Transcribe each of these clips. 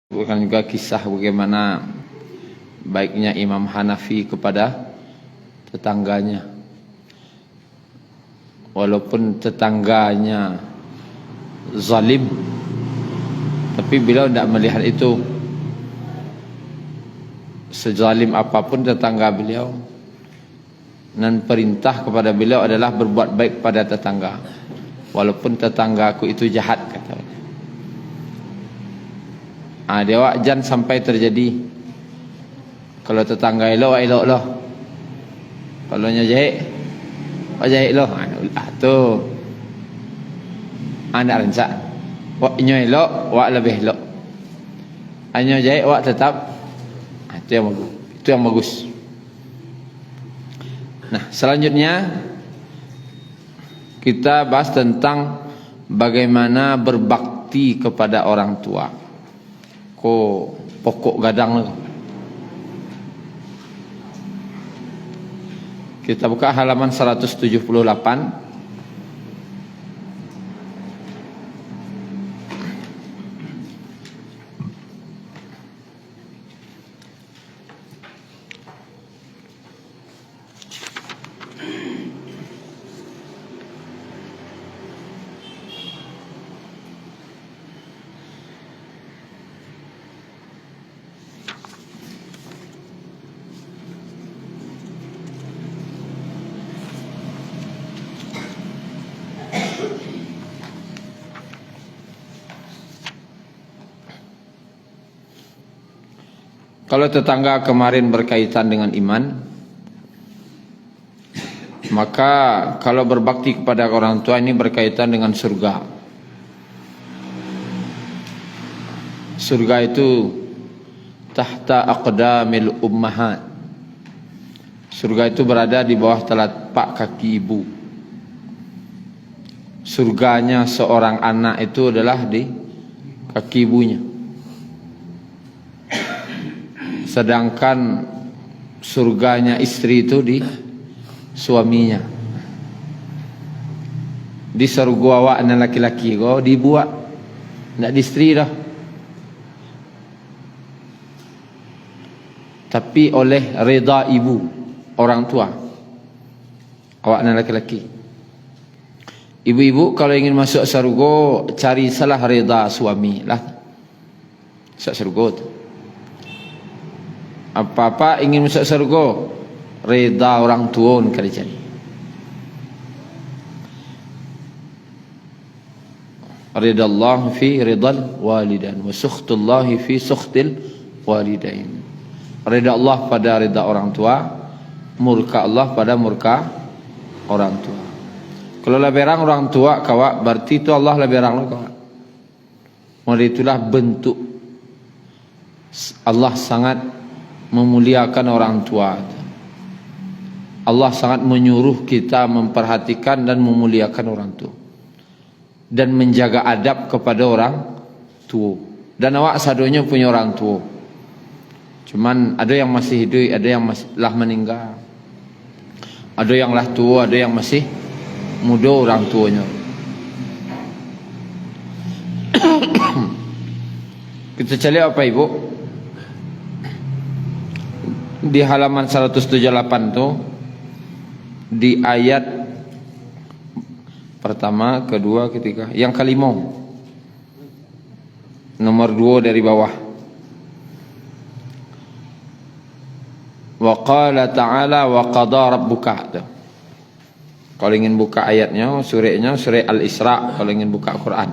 Bukan juga kisah bagaimana baiknya Imam Hanafi kepada tetangganya. Walaupun tetangganya zalim, tapi beliau tidak melihat itu. Sezalim apapun tetangga beliau, dan perintah kepada beliau adalah berbuat baik pada tetangga, walaupun tetanggaku itu jahat, kata beliau. Dia jangan sampai terjadi kalau tetangga elok loh, kalau nya jahat loh, tu anak rencak wak nyo elok wak lebih elok, anyo jahat wak tetap. Itu yang bagus. Nah, selanjutnya kita bahas tentang bagaimana berbakti kepada orang tua. Pokok gadang. Kita buka halaman 178. Kalau tetangga kemarin berkaitan dengan iman, maka kalau berbakti kepada orang tua ini berkaitan dengan surga. Surga itu tahta aqdamil ummahat. Surga itu berada di bawah telapak kaki ibu. Surganya seorang anak itu adalah di kaki ibunya. Sedangkan surganya istri itu di suaminya. Di surga awak anak laki-laki kau dibuat, tidak di istri dah. Tapi oleh reda ibu, orang tua, awak anak laki-laki. Ibu-ibu kalau ingin masuk surga, cari salah reda suami lah, masuk surga tu. Apa-apa ingin masuk surga, reda orang tua kali cari. Ridha Allah fi ridal walidain wa sukhtullah fi sukhtil walidain. Ridha Allah pada ridha orang tua, murka Allah pada murka orang tua. Kalau leberang orang tua kawak, berarti itu Allah leberang lo kawak. Maka itulah bentuk Allah sangat memuliakan orang tua. Allah sangat menyuruh kita memperhatikan dan memuliakan orang tua dan menjaga adab kepada orang tua. Dan awak sadonya punya orang tua, cuman ada yang masih hidup, ada yang masih lah meninggal, ada yang lah tua, ada yang masih muda orang tuanya. Kita cari apa ibu? Di halaman 178 tu, di ayat pertama, kedua, ketiga, yang kelima, nomor 2 dari bawah. Wa qala ta'ala wa qada rabbuka. Kalau ingin buka ayatnya, surahnya surah Al-Isra. Kalau ingin buka Quran,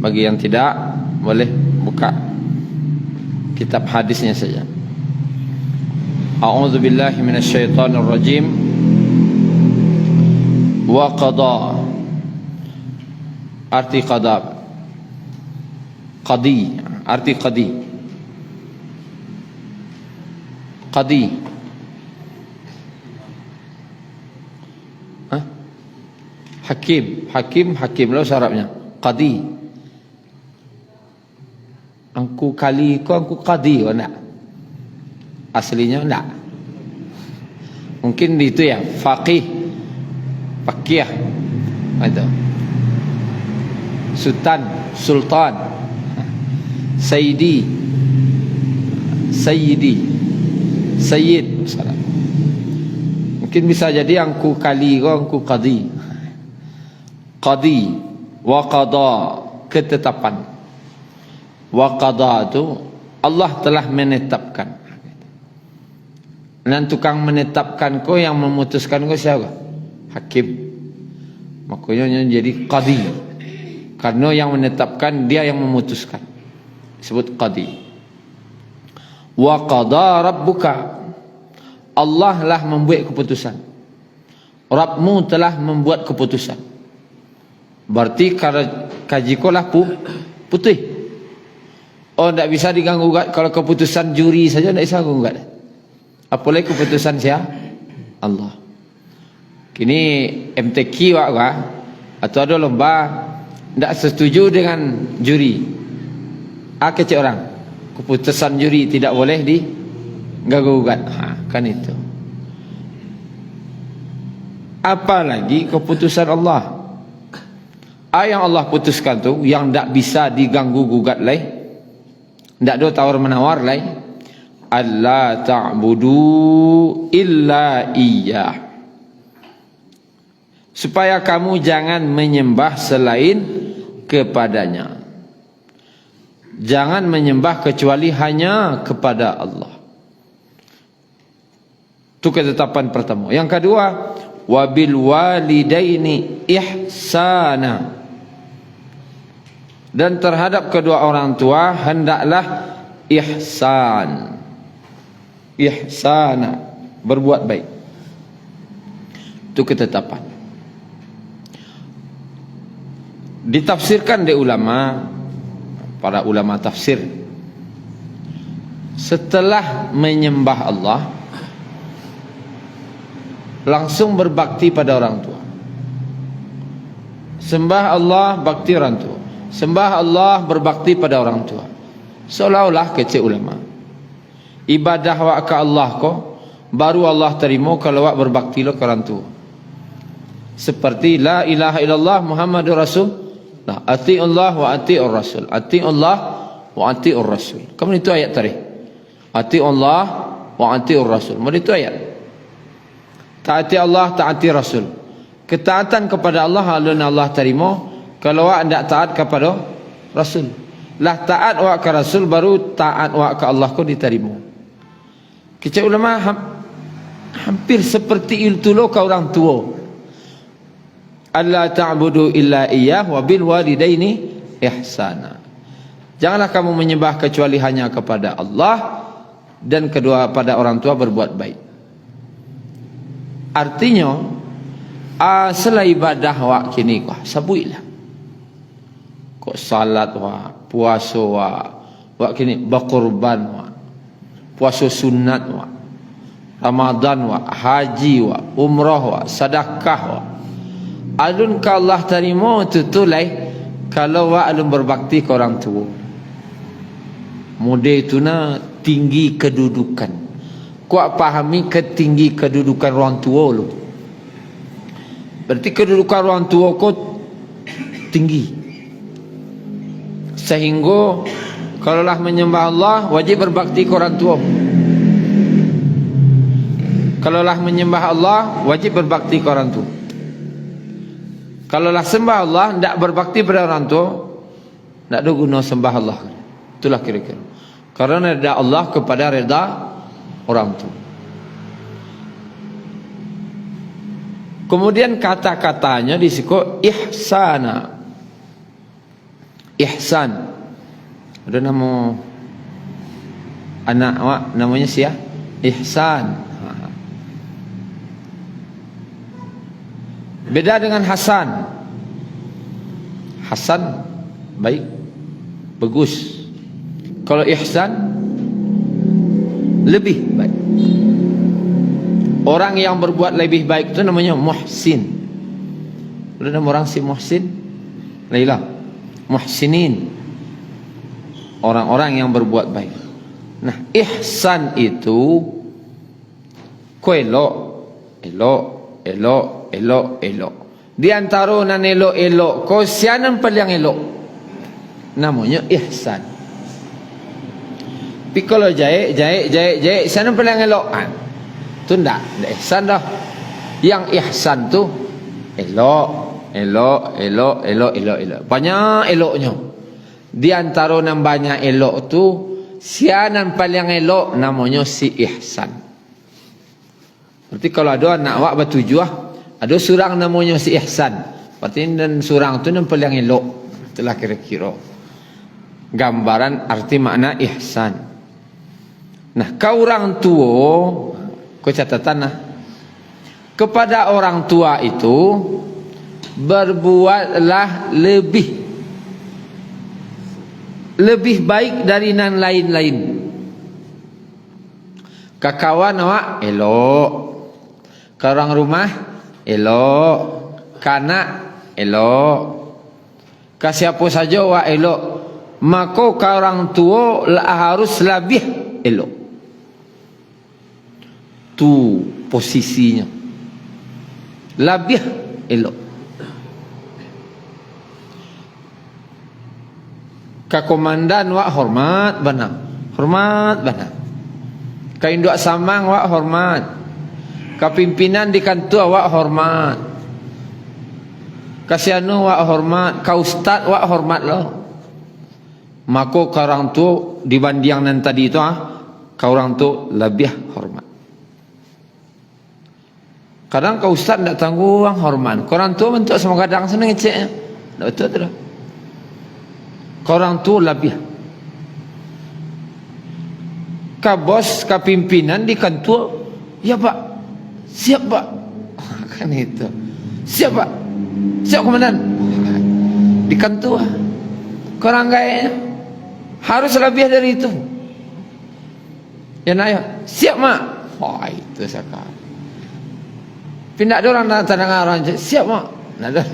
bagi yang tidak, boleh buka kitab hadisnya saja. A'udzu billahi minasyaitonir rajim. Wa qada, arti qada, qadi, arti qadi. Qadi, hakim lo sarapnya. Qadi, angku kali ko angku qadi o nak, aslinya enggak. Mungkin itu ya, faqih, itu. Sultan, Sayyidi, Sayyid. Mungkin bisa jadi angku kali ko angku qadi. Qadi wa qada, ketetapan. Wa qada itu Allah telah menetapkan. Dan tukang menetapkan ko, yang memutuskan ko siapa? Hakim. Makanya jadi qadi. Karena yang menetapkan, dia yang memutuskan. Disebut qadi. Wa qada rabbuka, Allah lah membuat keputusan. Rabbmu telah membuat keputusan. Berarti kaji ko lah putih. Oh, tidak bisa diganggu gugat. Kalau keputusan juri saja tidak bisa gugat. Apalagi keputusan siapa? Allah. Kini MTQ atau ada lomba tidak setuju dengan juri. Kecil orang. Keputusan juri tidak boleh diganggu gugat. Kan itu. Apalagi keputusan Allah. Yang Allah putuskan tu yang tidak bisa diganggu gugat lagi. Tidak ada tawar menawar lagi. Alla ta'budu illa iyyah. Supaya kamu jangan menyembah selain kepadanya. Jangan menyembah kecuali hanya kepada Allah. Itu ketetapan pertama. Yang kedua, wabil walidaini ihsana. Dan terhadap kedua orang tua hendaklah ihsan. Ihsana, berbuat baik. Itu ketetapan. Ditafsirkan oleh ulama, para ulama tafsir, setelah menyembah Allah langsung berbakti pada orang tua. Sembah Allah, bakti orang tua. Sembah Allah, berbakti pada orang tua. Seolah-olah kecil ulama, ibadah wa ke Allah ko baru Allah terima kalau wak berbakti lo ke orang tua. Seperti la ilaha illallah Muhammadur Rasulullah, ati Allah wa ati Rasul, ati Allah wa ati Rasul. Kamu itu ayat tadi. Ati Allah wa ati Rasul. Mana itu ayat? Taati Allah, taati Rasul. Ketaatan kepada Allah alun Allah terima kalau wak tidak taat kepada Rasul. Lah taat wak ke Rasul baru taat wak ke Allah ko diterima. Kecil ulama hampir seperti itu lo ke orang tua. Alla ta'budu illa iyyah wa bil walidaini ihsana. Janganlah kamu menyembah kecuali hanya kepada Allah, dan kedua pada orang tua berbuat baik. Artinya selain ibadah wak kini kau sabuilah. Kok salat wak, puasa wak kini berkorban wak, puasa sunat wak, Ramadan wak, haji wak, umrah wak, sedekah wak. Alun ka Allah terima tu lai kalau wak alun berbakti ke orang tua. Mode itu na tinggi kedudukan. Kuat pahami ketinggi kedudukan orang tua lu. Berarti kedudukan orang tua kau tinggi. Sehingga kalaulah menyembah Allah wajib berbakti ke orang tua. Kalaulah menyembah Allah wajib berbakti ke orang tua. Kalaulah sembah Allah tidak berbakti pada orang tua, tidak ada guna sembah Allah. Itulah kira-kira. Karena reda Allah kepada reda orang tua. Kemudian kata-katanya disebut ihsana. Ihsan. Ada nama anak awak namanya siapa? Ihsan. Beda dengan Hasan. Hasan baik, bagus. Kalau ihsan lebih baik. Orang yang berbuat lebih baik itu namanya muhsin. Ada nama orang si muhsin? Lailah. Muhsinin. Orang-orang yang berbuat baik. Nah, ihsan itu elok. Di antara nan elok-elok ko sianan paling elok. Namanya ihsan. Tapi kalau jahit sianan paling elok. Tu ndak ihsan dah. Yang ihsan tu elok. Banyak eloknya. Di antara nan banyak elok tu sianan paling elok namanya si ihsan. Berarti kalau ada anak awak bertujuh, ada surang namanya si ihsan. Berarti dan surang tu yang paling elok. Itulah kira-kira gambaran arti makna ihsan. Nah, kau orang tua, kau catatan lah. Kepada orang tua itu berbuatlah lebih baik dari nan lain-lain. Kakawan awak elok, ke orang rumah elok, kanak elok, ke siapa saja awak elok. Maka ke orang tua harus lebih elok. Tu posisinya, lebih elok. Ke komandan wak hormat benar, ke induk samang wak hormat, ke pimpinan di kantor wak hormat, ke sianu wak hormat, ke ustaz wak hormat loh. Maka ke orang tu dibanding yang tadi itu ke orang tu lebih hormat. Kadang ke ustaz tak tanggung hormat, ke orang tu bentuk semua kadang senang ngeceknya. Tak betul tu dah. Orang tu lebih. Ke bos, ke pimpinan di kantor, ya pak, siap pak. Kan itu. Siap pak, siap komandan. Di kantor. Korang gaya harus lebih dari itu. Ya nak, siap mak. Wah itu sekali. Pindah ada orang tanda orang siap mak. Ada.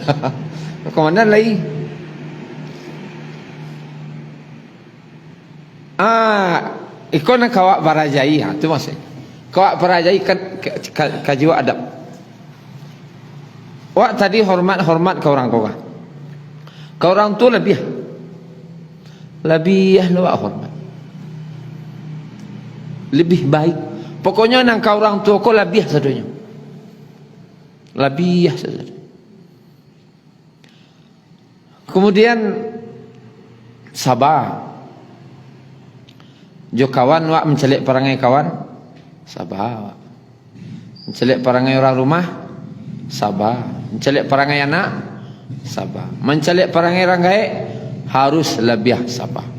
Komandan lagi. Ikon kawak barajai, itu maksudnya. Kawak barajai kan kajiwa adab. Wak tadi hormat ke orang kau. Ke orang tu lebih lu hormat. Lebih baik. Pokoknya nang ke orang tua kau lebih sadonya. Lebih sadonya. Kemudian sabar. Jo kawan wak mencelik perangai kawan, sabar. Mencelik perangai orang rumah, sabar. Mencelik perangai anak, sabar. Mencelik perangai orang gaib, harus lebih sabar.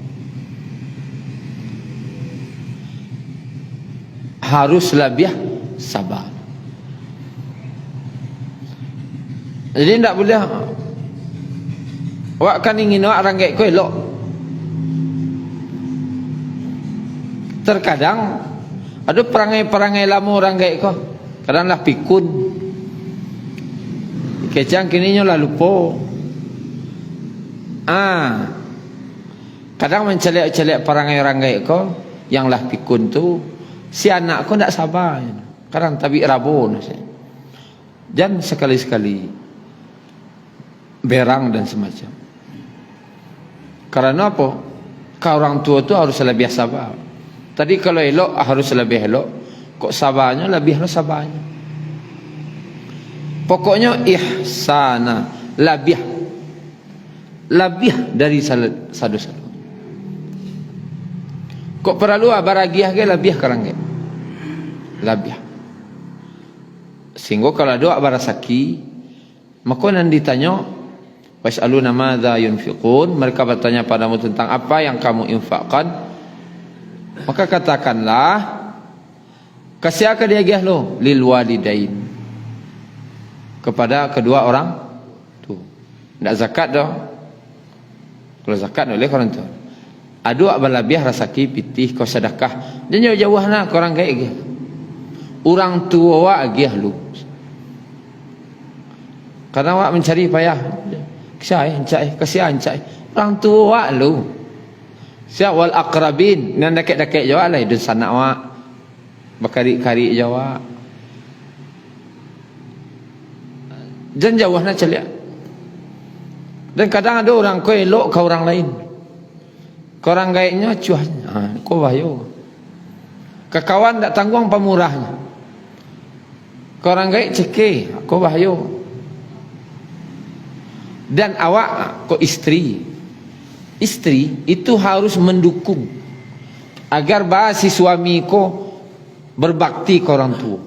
Harus lebih sabar. Jadi tidak boleh. Wak kan ingin wak orang gaib ko elok. Terkadang ada perangai-perangai lama orang gaib kau. Kadang lah pikun. Kecang kininya lah lupa. Kadang mencelek-celek perangai orang gaib kau yang lah pikun tu, si anak kau tak sabar. Kadang tabi rabun. Dan sekali-sekali berang dan semacam. Karena apa? Kau orang tua tu harus lebih sabar. Tadi kalau elok harus lebih elok. Kok sabarnya lebih harus sabarnya. Pokoknya ihsana, lebih dari sadu-sadu. Kok perlu baragiah ke lebih karang ke? Lebih. Sehingga kalau doa barasaki, maka nanti ditanya, was'aluna madza yunfiqun, mereka bertanya padamu tentang apa yang kamu infakkan. Maka katakanlah, kasih akan dia lo lil walidain, kepada kedua orang tu. Tidak zakat dah. Kalau zakat oleh orang tu. Adu balabih rasaki pitih kau sedekah. Dan jauh-jauh nak orang gaib ge. Orang tua wa agih lu. Karena wa mencari payah. Kasih ancai. Orang tua lu. Siap wal aqrabin, nan dekat-dekat jawab lah, dan sanak wak berkarik-karik jawab. Dan jauh nak celia. Dan kadang ada orang kau elok ke orang lain. Kau orang gaiknya cuahnya. Kau bahaya. Kekawan tak tanggung pemurahnya. Kau orang gaik cekeh. Kau bahaya. Dan awak kau istri. Istri itu harus mendukung agar si suami kau berbakti ke orang tua.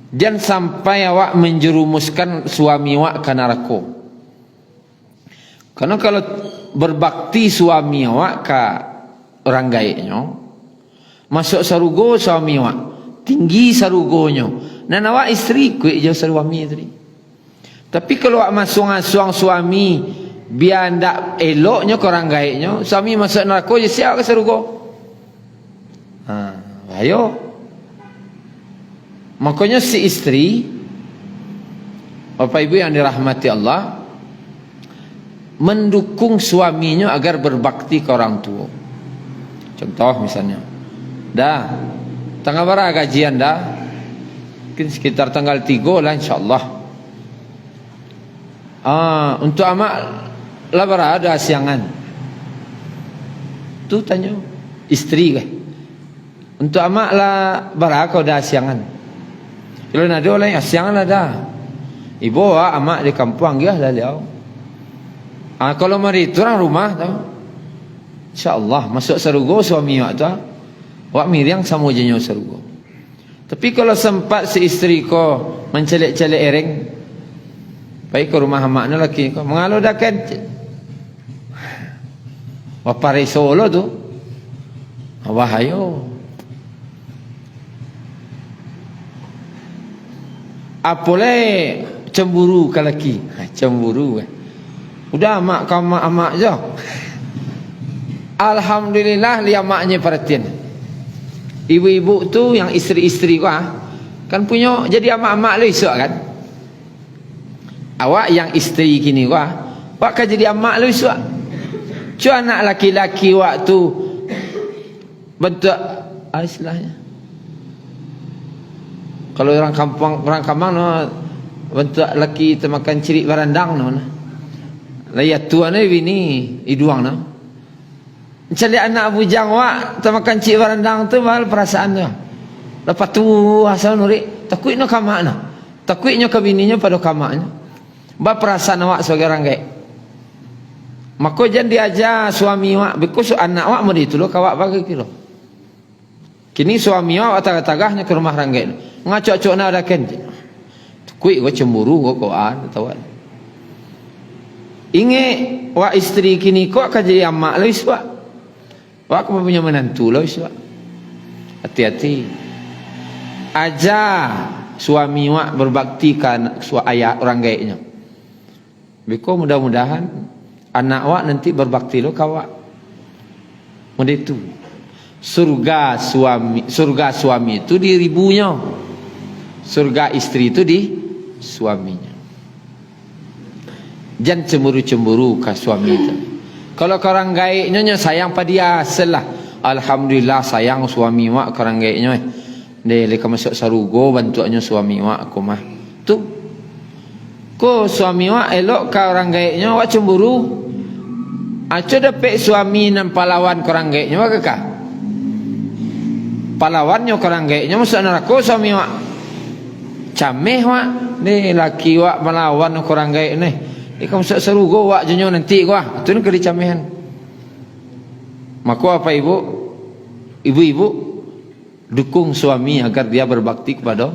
Jangan sampai awak menjerumuskan suami awak ke neraka. Karena kalau berbakti suami awak ke orang gaiknya, masuk sarugo suami awak, tinggi sarugonya. Dan awak istri kuih jauh suami tadi. Tapi kalau awak masuk ngasuang suami, biar ndak eloknya ke orang gaiknya, suami masuk neraka je siap ke sarugo. Ayo. Makanya si istri, Bapak Ibu yang dirahmati Allah, mendukung suaminya agar berbakti ke orang tua. Contoh misalnya, tanggal berapa gajian mungkin sekitar tanggal 3 lah insyaAllah. Untuk amak lah berapa ada asiangan. Tu tanya istri kan. Untuk amak lah berapa kau ada asiangan. Kalau ada orang yang asiangan ada. Ibu amak di kampung dia lah liau. Kalau mari tu orang rumah tahu. InsyaAllah masuk sarugo suami awak tu. Awak miriang sama jenyo sarugo. Tapi kalau sempat si istri ko mencelek-celek ereng, baik ke rumah amaknya laki ko mengalu dah kan. Wapare solo tu. Bahayo. Apoleh cemburu ke laki. Cemburu udah amak kau amak je. Alhamdulillah li amaknya perhatian. Ibu-ibu tu yang isteri-isteri kan punya jadi amak-amak lu esok kan. Awak yang isteri kini awak kan jadi amak lu esok. Cuma anak laki-laki waktu bentuk istilahnya. Kalau orang kampung bentuk laki termakan cirik barandang layat tuan ni bini iduang mencari anak bujang wak termakan cirik barandang tu mahal perasaan tu. Lepas tu asal nuri takutnya kamak takutnya ke bininya pada kamaknya. Ba perasaan awak sebagai orang gaik. Maka jangan diajar suami awak because anak awak mau itu lo kawak bagi kilo. Kini suami awak tagah-tagahnya ke rumah orang gaik. Ngacok-cok na ada kan. Kuih gua cemburu gua koan tahu. Inge wa istri kini kok akan jadi amak lawis wa. Wa aku punya menantu lawis wa. Hati-hati. Aja suami wa berbakti kan ayah orang gaiknya. Biko mudah-mudahan anak wa nanti berbakti lo kawak. Mudah itu. Surga suami itu di ribunya. Surga istri itu di suaminya. Jangan cemburu-cemburu ke suami itu. Kalau orang gaiknya sayang pada dia selah. Alhamdulillah sayang suami mak orang gaiknya. Dia leka masuk sarugo bantuannya suami mak aku mah. Tu. Ko suami mak elok ke orang gaiknya wak cemburu. Aco dapat suami nan pahlawan ke orang gaiknya wak kekah. Pahlawannya ke orang gaiknya masuk neraka suami mak. Cameh wak ni laki wak melawan orang gaik ni. Ikam seru go wak jenyo nanti gua. Tu ni kali camehan. Maka apa ibu-ibu dukung suami agar dia berbakti kepada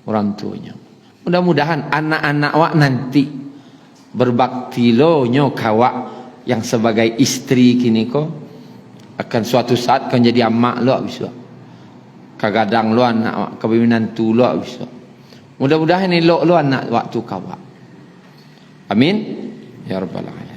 orang tuanya. Mudah-mudahan anak-anak wak nanti berbakti lo nyo kawak yang sebagai istri kini ko akan suatu saat kan jadi amak lo abis wak. Kagadang lo anak wak kepimpinan tu lo abis wak. Mudah-mudahan elok lo anak waktu kawak. Amin. Ya Rabbal Alamin.